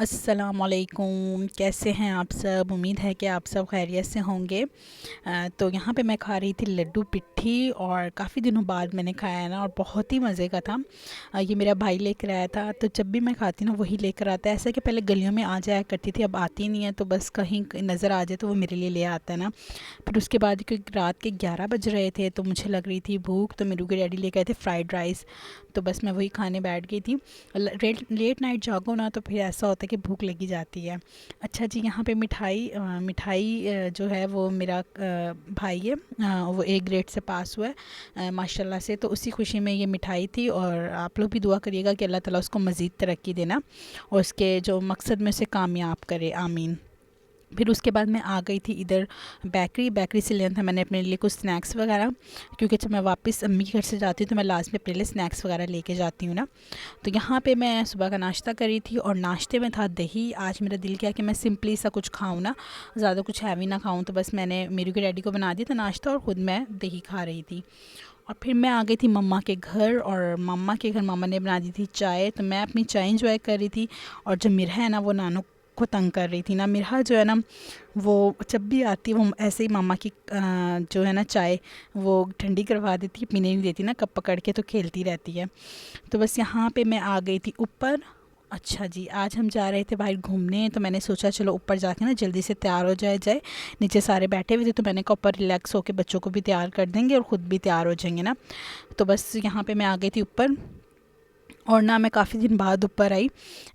अस्सलामुअलैकुम, कैसे हैं आप सब। उम्मीद है कि आप सब खैरियत से होंगे। तो यहाँ पे मैं खा रही थी लड्डू पिट्ठी और काफ़ी दिनों बाद मैंने खाया है ना, और बहुत ही मज़े का था। ये मेरा भाई लेकर आया था, तो जब भी मैं खाती ना वही लेकर आता है। ऐसा कि पहले गलियों में आ जाया करती थी, अब आती नहीं है, तो बस कहीं नज़र आ जाए तो वो मेरे लिए ले आता है ना। फिर उसके बाद क्योंकि रात के 11 बज रहे थे तो मुझे लग रही थी भूख, तो मेरे के डैडी लेकर आए थे फ्राइड राइस। तो बस मैं वही खाने बैठ गई थी। लेट नाइट जागो ना तो फिर ऐसा होता है कि भूख लगी जाती है। अच्छा जी, यहाँ पे मिठाई जो है वो मेरा भाई है, वो ए ग्रेड से पास हुआ है माशाल्लाह से, तो उसी खुशी में ये मिठाई थी। और आप लोग भी दुआ करिएगा कि अल्लाह ताला उसको मज़ीद तरक्की देना और उसके जो मकसद में उसे कामयाब करे, आमीन। फिर उसके बाद मैं आ गई थी इधर बेकरी से लेना था मैंने अपने लिए कुछ स्नैक्स वगैरह, क्योंकि जब मैं वापस अम्मी के घर से जाती हूँ तो मैं लास्ट में अपने लिए स्नैक्स वगैरह लेके जाती हूँ ना। तो यहाँ पे मैं सुबह का नाश्ता करी थी और नाश्ते में था दही। आज मेरा दिल किया कि मैं सिंपली सा कुछ खाऊँ ना, ज़्यादा कुछ हैवी ना खाऊँ, तो बस मैंने मेरू के डैडी को बना दिया था नाश्ता और ख़ुद मैं दही खा रही थी। और फिर मैं आ गई थी मम्मा के घर, और मम्मा के घर मम्मा ने बना दी थी चाय, तो मैं अपनी चाय इंजॉय कर रही थी। और जो मिरहा है ना वो नानू को तंग कर रही थी ना। मिरहा जो है ना वो जब भी आती है वो ऐसे ही मामा की जो है ना चाय वो ठंडी करवा देती है, पीने नहीं देती ना, कप पकड़ के तो खेलती रहती है। तो बस यहाँ पे मैं आ गई थी ऊपर। अच्छा जी, आज हम जा रहे थे बाहर घूमने, तो मैंने सोचा चलो ऊपर जाके ना जल्दी से तैयार हो जाए। नीचे सारे बैठे हुए थे तो मैंने कहा ऊपर रिलैक्स होके बच्चों को भी तैयार कर देंगे और ख़ुद भी तैयार हो जाएंगे ना। तो बस यहाँ पे मैं आ गई थी ऊपर, और ना मैं काफ़ी दिन बाद ऊपर आई।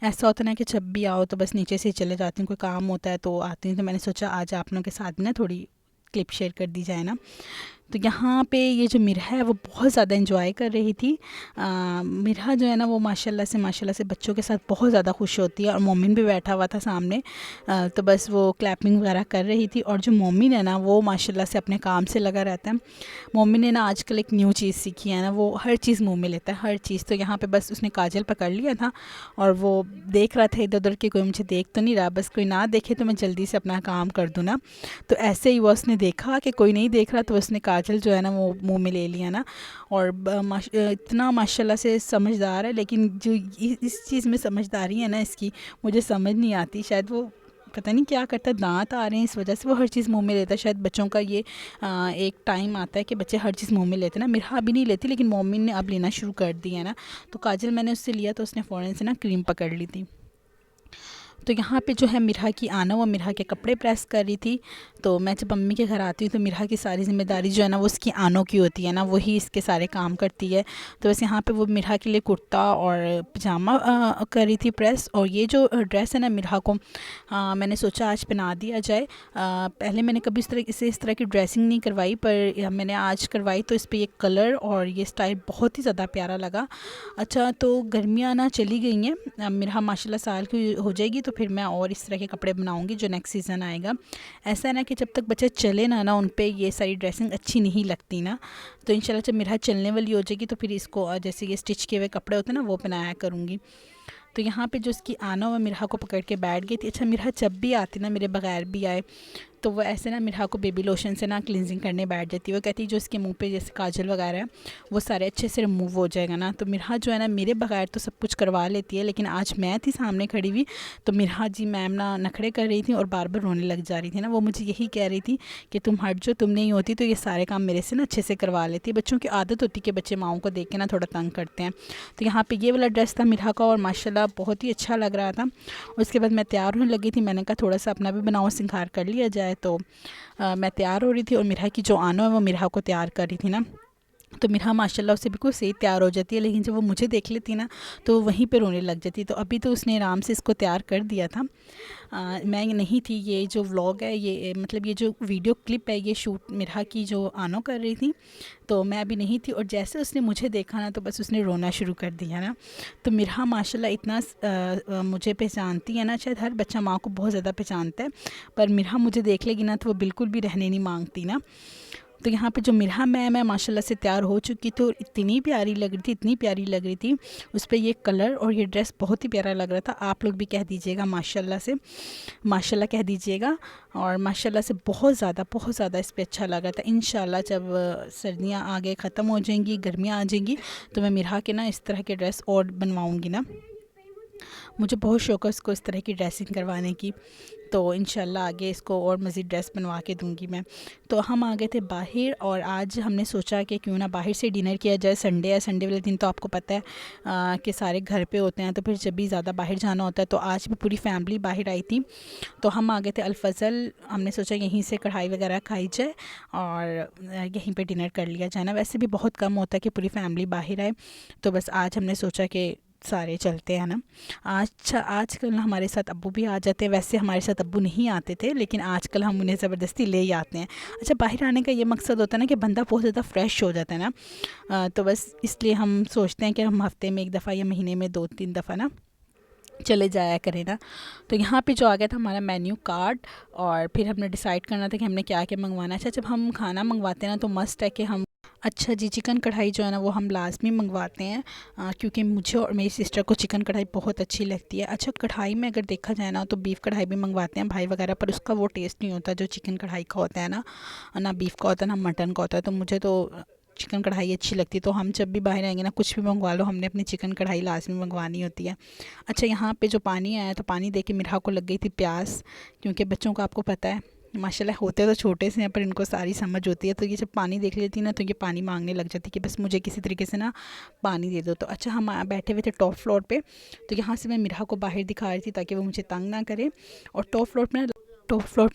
ऐसा होता ना कि जब भी आओ तो बस नीचे से ही चले जाती हूँ, कोई काम होता है तो आती हूँ। तो मैंने सोचा आज आप लोगों के साथ भी ना थोड़ी क्लिप शेयर कर दी जाए ना। तो यहाँ पे ये जो मिरहा है वो बहुत ज़्यादा इंजॉय कर रही थी। मिरहा जो है ना वो माशाल्लाह से बच्चों के साथ बहुत ज़्यादा खुश होती है, और मोमिन भी बैठा हुआ था सामने। तो बस वो क्लैपिंग वगैरह कर रही थी। और जो मोमिन है ना वो माशाल्लाह से अपने काम से लगा रहता है। मोमिन ने ना आजकल एक न्यू चीज़ सीखी है ना, वो हर चीज़ मुँह में लेता है, हर चीज़। तो यहाँ पे बस उसने काजल पकड़ लिया था और वो देख रहा था इधर उधर कि कोई मुझे देख तो नहीं रहा, बस कोई ना देखे तो मैं जल्दी से अपना काम कर दूँ ना। तो ऐसे ही वो उसने देखा कि कोई नहीं देख रहा, तो उसने काजल जो है ना वो मुंह में ले लिया ना। और इतना माशाल्लाह से समझदार है, लेकिन जो इस चीज़ में समझदारी है ना इसकी, मुझे समझ नहीं आती। शायद वो पता नहीं क्या करता है, दांत आ रहे हैं इस वजह से वो हर चीज़ मुंह में लेता है। शायद बच्चों का ये एक टाइम आता है कि बच्चे हर चीज़ मुंह में लेते हैं ना। मिरहा अभी नहीं लेती, लेकिन मोमिन ने अब लेना शुरू कर दिया है ना। तो काजल मैंने उससे लिया तो उसने फ़ौरन से ना क्रीम पकड़ ली थी। तो यहाँ पे जो है मिरहा की आना, वो मिरहा के कपड़े प्रेस कर रही थी। तो मैं जब मम्मी के घर आती हूँ तो मिरहा की सारी ज़िम्मेदारी जो है ना वो उसकी आनों की होती है ना, वही इसके सारे काम करती है। तो बस यहाँ पे वो मिरहा के लिए कुर्ता और पजामा कर रही थी प्रेस। और ये जो ड्रेस है ना मिरहा को मैंने सोचा आज पहना दिया जाए। पहले मैंने कभी इस तरह की ड्रेसिंग नहीं करवाई, पर मैंने आज करवाई तो इस पर ये कलर और ये स्टाइल बहुत ही ज़्यादा प्यारा लगा। अच्छा, तो गर्मियाँ ना चली गई हैं, मिरहा माशाल्लाह साल की हो जाएगी तो फिर मैं और इस तरह के कपड़े बनाऊंगी जो नेक्स्ट सीज़न आएगा। ऐसा है ना कि जब तक बच्चे चले ना उन पे ये सारी ड्रेसिंग अच्छी नहीं लगती ना। तो इंशाल्लाह जब मिरहा चलने वाली हो जाएगी तो फिर इसको जैसे ये स्टिच किए हुए कपड़े होते हैं ना वो पहनाया करूँगी। तो यहाँ पे जो इसकी आना हुआ मिरहा को पकड़ के बैठ गई थी। अच्छा, मिरहा जब भी आती ना मेरे बगैर भी आए तो वो ऐसे ना मिरहा को बेबी लोशन से ना क्लिनजिंग करने बैठ जाती है। वो कहती है जो इसके मुंह पे जैसे काजल वगैरह है वो सारे अच्छे से रिमूव हो जाएगा ना। तो मिरहा जो है ना मेरे बगैर तो सब कुछ करवा लेती है, लेकिन आज मैं थी सामने खड़ी हुई तो मिरहा जी मैम ना नखड़े कर रही थी और बार बार रोने लग जा रही थी ना। वो मुझे यही कह रही थी कि तुम हट जो, तुम नहीं होती तो ये सारे काम मेरे से ना अच्छे से करवा लेती है। बच्चों की आदत होती है कि बच्चे माओं को देख के ना थोड़ा तंग करते हैं। तो यहाँ पर ये वाला ड्रेस था मिरहा का और माशाल्लाह बहुत ही अच्छा लग रहा था। उसके बाद मैं तैयार होने लगी थी, मैंने कहा थोड़ा सा अपना भी बनाओ सिंगार कर लिया जाए। तो मैं तैयार हो रही थी और मिरहा की जो आनो है वो मिरहा को तैयार कर रही थी ना। तो मिरहा माशाल्लाह उससे बिल्कुल सही तैयार हो जाती है, लेकिन जब वो मुझे देख लेती ना तो वहीं पे रोने लग जाती। तो अभी तो उसने आराम से इसको तैयार कर दिया था। मैं नहीं थी, ये जो व्लॉग है ये मतलब ये जो वीडियो क्लिप है ये शूट मिरहा की जो आनो कर रही थी, तो मैं अभी नहीं थी। और जैसे उसने मुझे देखा ना तो बस उसने रोना शुरू कर दिया ना। तो मिरहा माशाल्लाह इतना मुझे पहचानती है ना, शायद हर बच्चा माँ को बहुत ज़्यादा पहचानता है, पर मिरहा मुझे देख लेगी ना तो वो बिल्कुल भी रहने नहीं मांगती ना। तो यहाँ पे जो मिरहा मैम है माशाल्लाह से तैयार हो चुकी थी और इतनी प्यारी लग रही थी, इतनी प्यारी लग रही थी। उस पर ये कलर और ये ड्रेस बहुत ही प्यारा लग रहा था। आप लोग भी कह दीजिएगा माशाल्लाह से, माशाल्लाह कह दीजिएगा। और माशाल्लाह से बहुत ज़्यादा इस पर अच्छा लग रहा था। इंशाल्लाह जब सर्दियाँ आगे ख़त्म हो जाएंगी, गर्मियाँ आ जाएंगी तो मैं मिरहा के ना इस तरह के ड्रेस और बनवाऊँगी ना। मुझे बहुत शौक़ है उसको इस तरह की ड्रेसिंग करवाने की। तो इंशाल्लाह आगे इसको और मज़ीद ड्रेस बनवा के दूँगी मैं। तो हम आ गए थे बाहर और आज हमने सोचा कि क्यों ना बाहर से डिनर किया जाए। संडे है, संडे वाले दिन तो आपको पता है कि सारे घर पे होते हैं, तो फिर जब भी ज़्यादा बाहर जाना होता है। तो आज भी पूरी फैमिली बाहर आई थी, तो हम आ गए थे अल-फज़ल। हमने सोचा यहीं से कढ़ाई वगैरह खाई जाए और यहीं पे डिनर कर लिया जाए ना। वैसे भी बहुत कम होता है कि पूरी फैमिली बाहर आए, तो बस आज हमने सोचा कि सारे चलते हैं ना। अच्छा, आजकल हमारे साथ अब्बू भी आ जाते हैं। वैसे हमारे साथ अब्बू नहीं आते थे, लेकिन आजकल हम उन्हें ज़बरदस्ती ले ही आते हैं। अच्छा, बाहर आने का ये मकसद होता है ना कि बंदा बहुत ज़्यादा फ्रेश हो जाता है ना। तो बस इसलिए हम सोचते हैं कि हम हफ़्ते में 1 दफ़ा या महीने में 2-3 दफ़ा ना चले जाया करें ना। तो यहाँ पे जो आ गया था हमारा मेन्यू कार्ड, और फिर हमने डिसाइड करना था कि हमने क्या क्या मंगवाना है। अच्छा, जब हम खाना मंगवाते हैं ना तो मस्ट है कि हम, अच्छा जी, चिकन कढ़ाई जो है ना वो हम लाज़मी मंगवाते हैं, क्योंकि मुझे और मेरी सिस्टर को चिकन कढ़ाई बहुत अच्छी लगती है। अच्छा, कढ़ाई में अगर देखा जाए ना तो बीफ़ कढ़ाई भी मंगवाते हैं भाई वगैरह, पर उसका वो टेस्ट नहीं होता जो चिकन कढ़ाई का होता है ना। ना बीफ़ का होता है ना मटन का होता है। तो मुझे तो चिकन कढ़ाई अच्छी लगती है। तो हम जब भी बाहर आएंगे ना, कुछ भी मंगवा लो, हमने अपनी चिकन कढ़ाई लाज़मी मंगवानी होती है। अच्छा, यहाँ पे जो पानी आया तो पानी देख के मिरहा को लग गई थी प्यास, क्योंकि बच्चों को आपको पता है माशाल्लाह होते तो छोटे से हैं पर इनको सारी समझ होती है। तो ये जब पानी देख लेती ना तो ये पानी मांगने लग जाती कि बस मुझे किसी तरीके से ना पानी दे दो। तो अच्छा, हम बैठे हुए थे टॉप फ्लोर पे, तो यहाँ से मैं मिरहा को बाहर दिखा रही थी ताकि वो मुझे तंग ना करे। और टॉप फ्लोर पे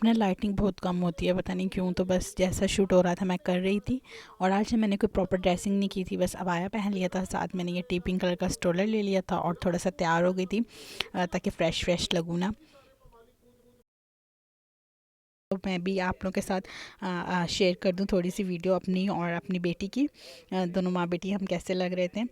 ना लाइटिंग बहुत कम होती है, पता नहीं क्यों। तो बस जैसा शूट हो रहा था मैं कर रही थी। और आज मैंने कोई प्रॉपर ड्रेसिंग नहीं की थी, बस अबाया पहन लिया था, साथ मैंने ये टी पिंक कलर का स्टोलर ले लिया था और थोड़ा सा तैयार हो गई थी ताकि फ़्रेश फ्रेश लगूँ ना। तो मैं भी आप लोगों के साथ शेयर कर दूं थोड़ी सी वीडियो अपनी और अपनी बेटी की। दोनों माँ बेटी हम कैसे लग रहे थे।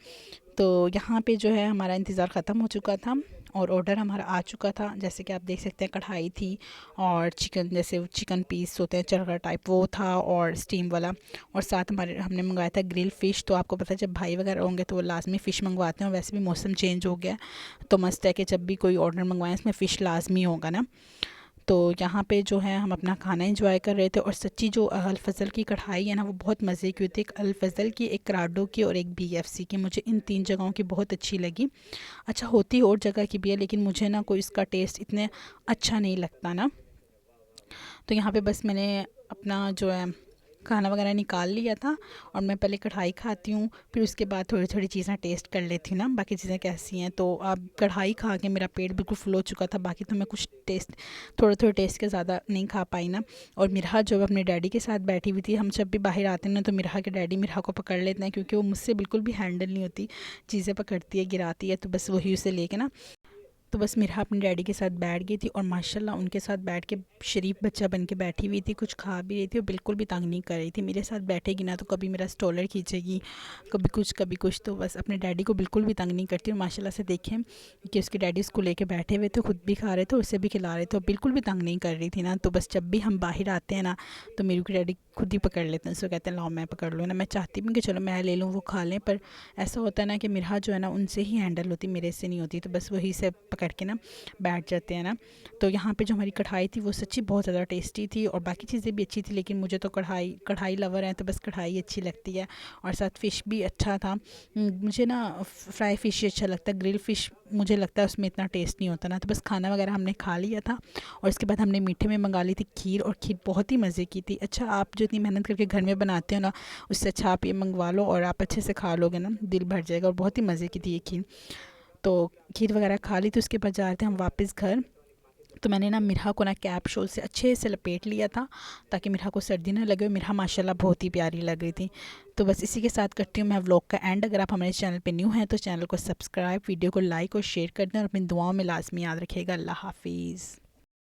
तो यहाँ पे जो है हमारा इंतज़ार ख़त्म हो चुका था और ऑर्डर हमारा आ चुका था। जैसे कि आप देख सकते हैं, कढ़ाई थी और चिकन, जैसे चिकन पीस होते हैं चरखा टाइप, वो था और स्टीम वाला। और साथ हमने मंगवाया था ग्रिल फ़िश। तो आपको पता है जब भाई वगैरह होंगे तो वो लाजमी फ़िश मंगवाते हैं, और वैसे भी मौसम चेंज हो गया, तो मस्त है कि जब भी कोई ऑर्डर मंगवाएं इसमें फ़िश लाजमी होगा ना। तो यहाँ पे जो है हम अपना खाना एंजॉय कर रहे थे। और सच्ची जो अल-फज़ल की कढ़ाई है ना वो बहुत मज़े की होती है। एक अल-फज़ल की, एक कराडो की और एक बीएफसी की। मुझे इन 3 जगहों की बहुत अच्छी लगी। अच्छा, होती और जगह की भी है, लेकिन मुझे ना कोई इसका टेस्ट इतने अच्छा नहीं लगता ना। तो यहाँ पे बस मैंने अपना जो है खाना वगैरह निकाल लिया था, और मैं पहले कढ़ाई खाती हूँ, फिर उसके बाद थोड़ी थोड़ी चीज़ें टेस्ट कर लेती हूँ ना बाकी चीज़ें कैसी हैं। तो अब कढ़ाई खा के मेरा पेट बिल्कुल फुल हो चुका था, बाकी तो मैं कुछ टेस्ट, थोड़े थोड़े टेस्ट के ज़्यादा नहीं खा पाई ना। और मिरहा जो अपने डैडी के साथ बैठी हुई थी, हम जब भी बाहर आते हैं ना तो मिरहा के डैडी मिरहा को पकड़ लेते हैं, क्योंकि वो मुझसे बिल्कुल भी हैंडल नहीं होती, चीज़ें पकड़ती है, गिराती है। तो बस वही उसे लेके ना, तो बस मिरहा अपने डैडी के साथ बैठ गई थी, और माशाल्लाह उनके साथ बैठ के शरीफ बच्चा बन के बैठी हुई थी, कुछ खा भी रही थी और बिल्कुल भी तंग नहीं कर रही थी। मेरे साथ बैठेगी ना तो कभी मेरा स्टॉलर खींचेगी, कभी कुछ कभी कुछ। तो बस अपने डैडी को बिल्कुल भी तंग नहीं करती। और माशाल्लाह से देखें कि उसके डैडी उसको लेके बैठे हुए थे, खुद भी खा रहे थे, उसे भी खिला रहे थे, और बिल्कुल भी तंग नहीं कर रही थी ना। तो बस जब भी हम बाहर आते हैं ना तो मेरे को डैडी खुद ही पकड़ लेते हैं, उसको कहते हैं लाओ मैं पकड़ लूँ ना। मैं चाहती हूँ कि चलो मैं ले लूँ, वो खा लें, पर ऐसा होता है ना कि मिरहा जो है ना उनसे ही हैंडल होती, मेरे से नहीं होती। तो बस वही से पकड़ के ना बैठ जाते हैं ना। तो यहाँ पे जो हमारी कढ़ाई थी वो सच्ची बहुत ज़्यादा टेस्टी थी, और बाकी चीज़ें भी अच्छी थी, लेकिन मुझे तो कढ़ाई लवर है तो बस कढ़ाई अच्छी लगती है। और साथ फ़िश भी अच्छा था। मुझे ना फ्राई फ़िश ही अच्छा लगता है, ग्रिल फ़िश मुझे लगता है उसमें इतना टेस्ट नहीं होता ना। तो बस खाना वगैरह हमने खा लिया था, और इसके बाद हमने मीठे में मंगा ली थी खीर, और खीर बहुत ही मज़े की थी। अच्छा, आप जो इतनी मेहनत करके घर में बनाते हो ना, उससे अच्छा आप ये मंगवा लो और आप अच्छे से खा लोगे ना, दिल भर जाएगा। और बहुत ही मज़े की थी ये खीर। तो खीर वगैरह खा ली, तो उसके बाद जा रहे थे हम वापस घर। तो मैंने ना मिरहा को ना कैप शॉल से अच्छे से लपेट लिया था ताकि मिरहा को सर्दी ना लगे। और मिरहा माशाल्लाह बहुत ही प्यारी लग रही थी। तो बस इसी के साथ करती हूँ मैं व्लॉग का एंड। अगर आप हमारे चैनल पे न्यू हैं तो चैनल को सब्सक्राइब, वीडियो को लाइक और शेयर कर दें, और अपनी दुआओं में लाजमी याद रखिएगा। अल्लाह हाफिज़।